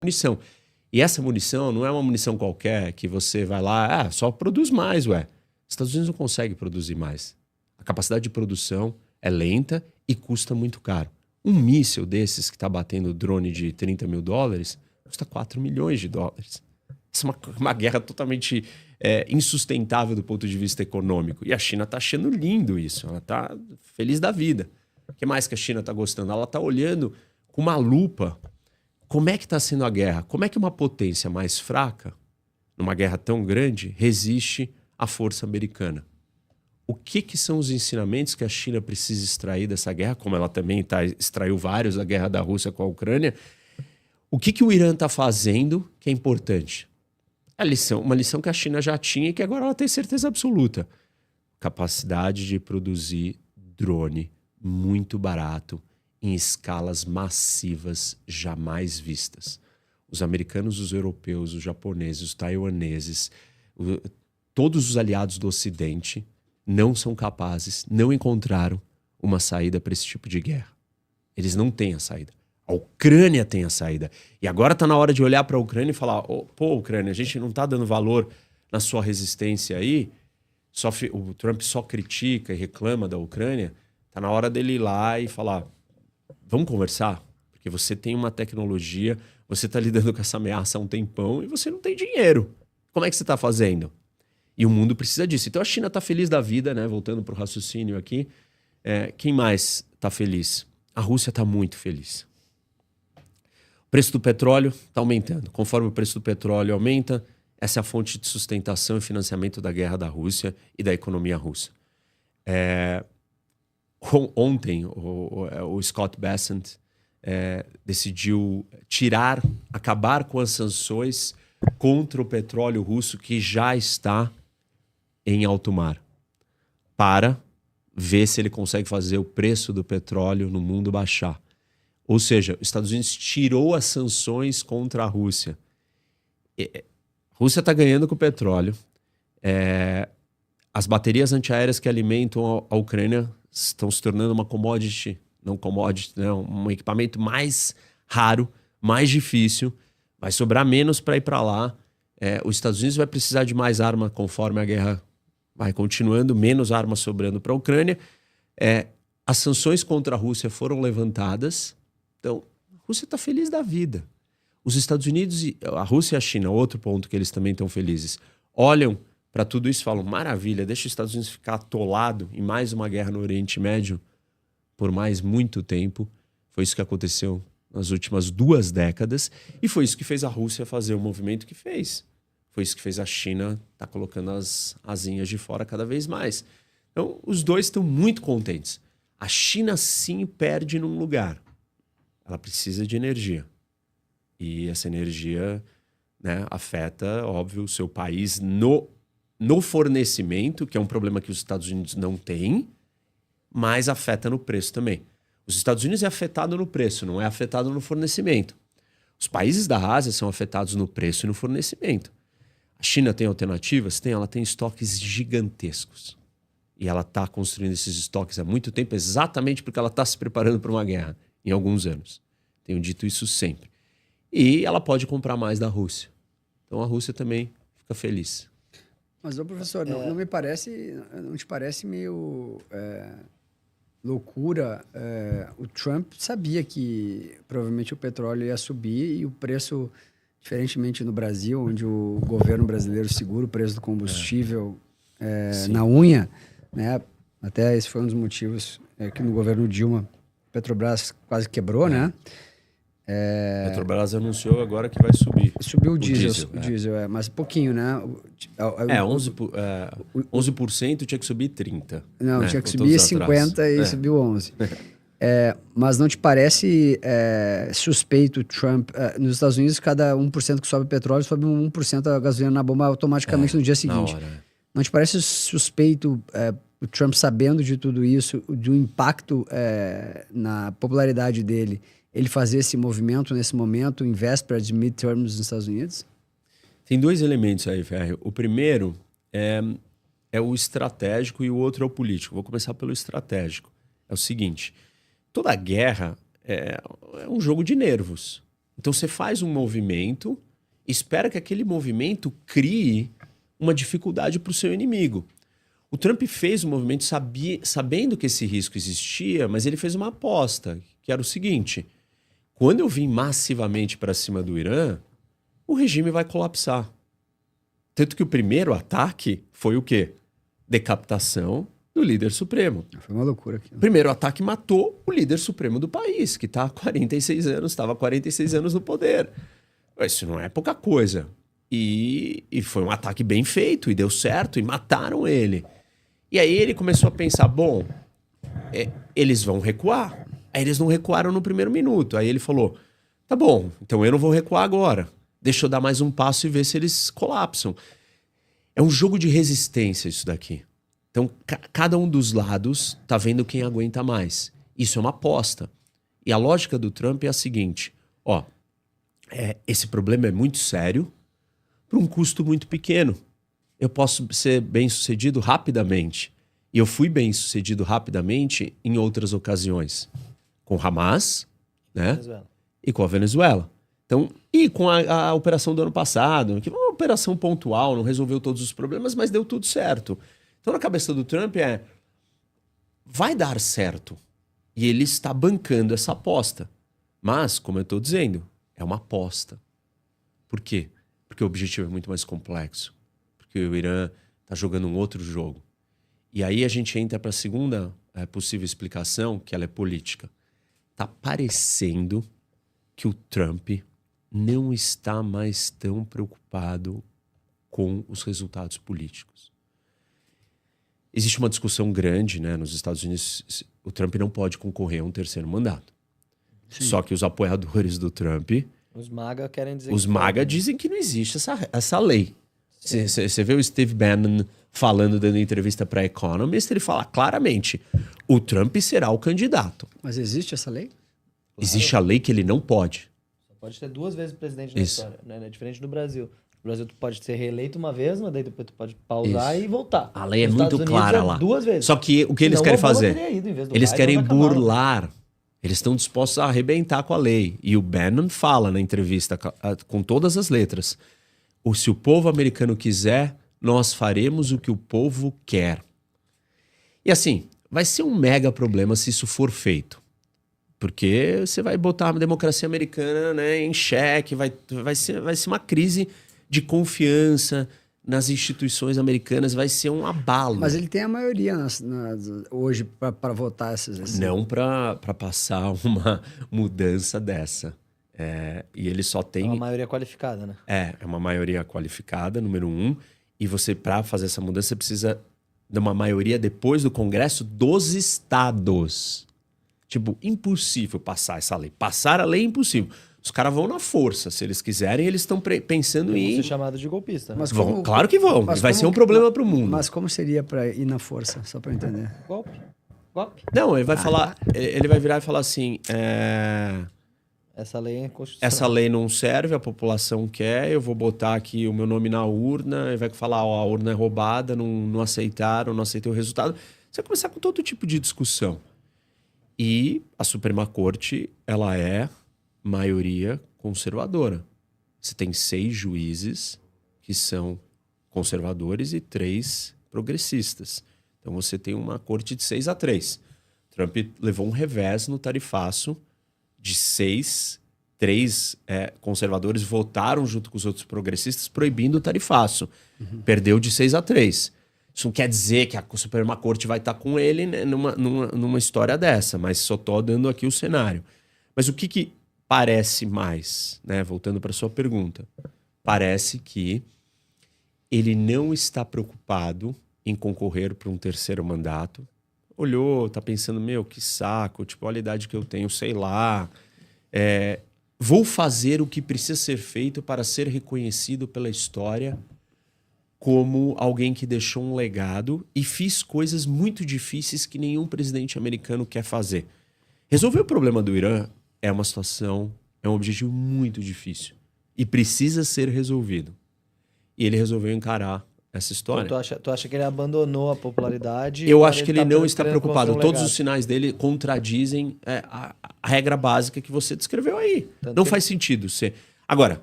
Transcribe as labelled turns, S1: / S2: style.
S1: munição. E essa munição não é uma munição qualquer que você vai lá, só produz mais, ué. Os Estados Unidos não conseguem produzir mais. A capacidade de produção é lenta e custa muito caro. Um míssil desses que está batendo drone de $30 mil custa $4 milhões. Isso é uma guerra totalmente insustentável do ponto de vista econômico. E a China está achando lindo isso. Ela está feliz da vida. O que mais que a China está gostando? Ela está olhando com uma lupa como é que está sendo a guerra. Como é que uma potência mais fraca, numa guerra tão grande, resiste à força americana? O que são os ensinamentos que a China precisa extrair dessa guerra, como ela também extraiu vários da guerra da Rússia com a Ucrânia? O que o Irã está fazendo que é importante? Uma lição que a China já tinha e que agora ela tem certeza absoluta. Capacidade de produzir drone muito barato em escalas massivas jamais vistas. Os americanos, os europeus, os japoneses, os taiwaneses, todos os aliados do Ocidente não são capazes, não encontraram uma saída para esse tipo de guerra. Eles não têm a saída. A Ucrânia tem a saída. E agora está na hora de olhar para a Ucrânia e falar: pô, Ucrânia, a gente não está dando valor na sua resistência aí. O Trump só critica e reclama da Ucrânia. Está na hora dele ir lá e falar: vamos conversar? Porque você tem uma tecnologia, você está lidando com essa ameaça há um tempão e você não tem dinheiro. Como é que você está fazendo? E o mundo precisa disso. Então a China está feliz da vida, né? Voltando para o raciocínio aqui. Quem mais está feliz? A Rússia está muito feliz. O preço do petróleo está aumentando. Conforme o preço do petróleo aumenta, essa é a fonte de sustentação e financiamento da guerra da Rússia e da economia russa. Ontem, o Scott Bessent decidiu acabar com as sanções contra o petróleo russo que já está em alto mar, para ver se ele consegue fazer o preço do petróleo no mundo baixar. Ou seja, os Estados Unidos tirou as sanções contra a Rússia. A Rússia está ganhando com o petróleo. As baterias antiaéreas que alimentam a Ucrânia estão se tornando uma commodity, um equipamento mais raro, mais difícil, vai sobrar menos para ir para lá. Os Estados Unidos vai precisar de mais arma conforme a guerra vai continuando, menos armas sobrando para a Ucrânia. As sanções contra a Rússia foram levantadas, então a Rússia está feliz da vida. Os Estados Unidos, a Rússia e a China, outro ponto que eles também estão felizes, olham para tudo isso e falam: maravilha, deixa os Estados Unidos ficar atolado em mais uma guerra no Oriente Médio por mais muito tempo. Foi isso que aconteceu nas últimas 2 décadas e foi isso que fez a Rússia fazer o movimento que fez. Foi isso que fez a China estar colocando as asinhas de fora cada vez mais. Então, os dois estão muito contentes. A China, sim, perde num lugar. Ela precisa de energia. E essa energia, né, afeta, óbvio, o seu país no fornecimento, que é um problema que os Estados Unidos não têm, mas afeta no preço também. Os Estados Unidos é afetado no preço, não é afetado no fornecimento. Os países da Ásia são afetados no preço e no fornecimento. A China tem alternativas? Ela tem estoques gigantescos. E ela está construindo esses estoques há muito tempo, exatamente porque ela está se preparando para uma guerra em alguns anos. Tenho dito isso sempre. E ela pode comprar mais da Rússia. Então a Rússia também fica feliz.
S2: Mas, professor, não te parece meio loucura? O Trump sabia que provavelmente o petróleo ia subir e o preço, diferentemente no Brasil, onde o governo brasileiro segura o preço do combustível na unha, né? Até esse foi um dos motivos que no governo Dilma, a Petrobras quase quebrou, né?
S1: A Petrobras anunciou agora que vai subir.
S2: Subiu o diesel, mas pouquinho, né?
S1: 11% tinha que subir 30%.
S2: Não, tinha que subir 50% e subiu 11%. Mas não te parece suspeito Trump? Nos Estados Unidos, cada 1% que sobe o petróleo, sobe 1% a gasolina na bomba automaticamente no dia seguinte. Não te parece suspeito o Trump, sabendo de tudo isso, do impacto na popularidade dele, ele fazer esse movimento nesse momento, em véspera de midterms nos Estados Unidos?
S1: Tem 2 elementos aí, Ferri. O primeiro é o estratégico e o outro é o político. Vou começar pelo estratégico. É o seguinte: toda guerra é um jogo de nervos. Então você faz um movimento, espera que aquele movimento crie uma dificuldade para o seu inimigo. O Trump fez um movimento sabendo que esse risco existia, mas ele fez uma aposta, que era o seguinte: quando eu vim massivamente para cima do Irã, o regime vai colapsar. Tanto que o primeiro ataque foi o quê? Decapitação do líder supremo.
S2: Foi uma loucura aqui.
S1: O primeiro ataque matou o líder supremo do país, que está há 46 anos, estava há 46 anos no poder. Isso não é pouca coisa. E foi um ataque bem feito, e deu certo, e mataram ele. E aí ele começou a pensar, bom, eles vão recuar. Aí eles não recuaram no primeiro minuto. Aí ele falou, tá bom, então eu não vou recuar agora. Deixa eu dar mais um passo e ver se eles colapsam. É um jogo de resistência isso daqui. Então, cada um dos lados tá vendo quem aguenta mais. Isso é uma aposta. E a lógica do Trump é a seguinte, ó, esse problema é muito sério por um custo muito pequeno. Eu posso ser bem-sucedido rapidamente. E eu fui bem-sucedido rapidamente em outras ocasiões. Com o Hamas, né? Venezuela. E com a Venezuela. Então, e com a operação do ano passado, que foi uma operação pontual, não resolveu todos os problemas, mas deu tudo certo. Então, na cabeça do Trump vai dar certo. E ele está bancando essa aposta. Mas, como eu estou dizendo, é uma aposta. Por quê? Porque o objetivo é muito mais complexo. Porque o Irã está jogando um outro jogo. E aí a gente entra para a segunda possível explicação, que ela é política. Está parecendo que o Trump não está mais tão preocupado com os resultados políticos. Existe uma discussão grande, né, nos Estados Unidos. O Trump não pode concorrer a um terceiro mandato. Sim. Só que os apoiadores do Trump...
S3: Os MAGA querem dizer...
S1: Os MAGA dizem que não existe essa lei. Você vê o Steve Bannon falando, dando entrevista para Economist, ele fala claramente, o Trump será o candidato.
S2: Mas existe essa lei? Claro.
S1: Existe a lei que ele não pode.
S3: Só pode ter 2 vezes presidente na história, né? É diferente do Brasil. No Brasil tu pode ser reeleito uma vez, mas daí depois tu pode pausar e voltar.
S1: A lei é muito clara lá.
S3: 2 vezes.
S1: Só que o que eles querem fazer? Eles querem burlar. Eles estão dispostos a arrebentar com a lei. E o Bannon fala na entrevista com todas as letras. Se o povo americano quiser, nós faremos o que o povo quer. E assim, vai ser um mega problema se isso for feito. Porque você vai botar a democracia americana, né, em xeque, vai ser uma crise de confiança nas instituições americanas, vai ser um abalo.
S2: Mas ele tem a maioria hoje para votar essas...
S1: Não para passar uma mudança dessa. E ele só tem...
S3: É uma maioria qualificada, né?
S1: É uma maioria qualificada, número 1. E você, para fazer essa mudança, você precisa de uma maioria depois do Congresso dos estados. Tipo, impossível passar essa lei. Passar a lei é impossível. Os caras vão na força. Se eles quiserem, eles estão pensando em...
S3: Vão ser chamados de golpista. Né?
S2: Mas
S1: claro que vão. Vai ser um problema para o mundo.
S2: Mas como seria para ir na força? Só para entender.
S3: Golpe.
S1: Não, ele vai falar... Ele vai virar e falar assim...
S3: Essa lei é constitucional.
S1: Essa lei não serve, a população quer, eu vou botar aqui o meu nome na urna, ele vai falar, a urna é roubada, não aceitaram, não aceitei o resultado. Você vai começar com todo tipo de discussão. E a Suprema Corte, ela é maioria conservadora. Você tem 6 juízes que são conservadores e 3 progressistas. Então você tem uma corte de 6-3. Trump levou um revés no tarifaço de 6, 3 conservadores votaram junto com os outros progressistas proibindo o tarifaço. Perdeu de 6-3. Isso não quer dizer que a Suprema Corte vai estar com ele, né, numa história dessa, mas só estou dando aqui o cenário. Mas o que parece mais, né? Voltando para a sua pergunta, parece que ele não está preocupado em concorrer para um terceiro mandato. Olhou, tá pensando, que saco, tipo, olha a idade que eu tenho, sei lá. Vou fazer o que precisa ser feito para ser reconhecido pela história como alguém que deixou um legado e fiz coisas muito difíceis que nenhum presidente americano quer fazer. Resolver o problema do Irã é uma situação, é um objetivo muito difícil e precisa ser resolvido. E ele resolveu encarar essa história.
S3: Então, tu acha que ele abandonou a popularidade?
S1: Eu acho que ele
S3: tá
S1: não está preocupado. Todos
S3: legado.
S1: os sinais dele contradizem a regra básica que você descreveu aí. Não faz sentido ser. Agora,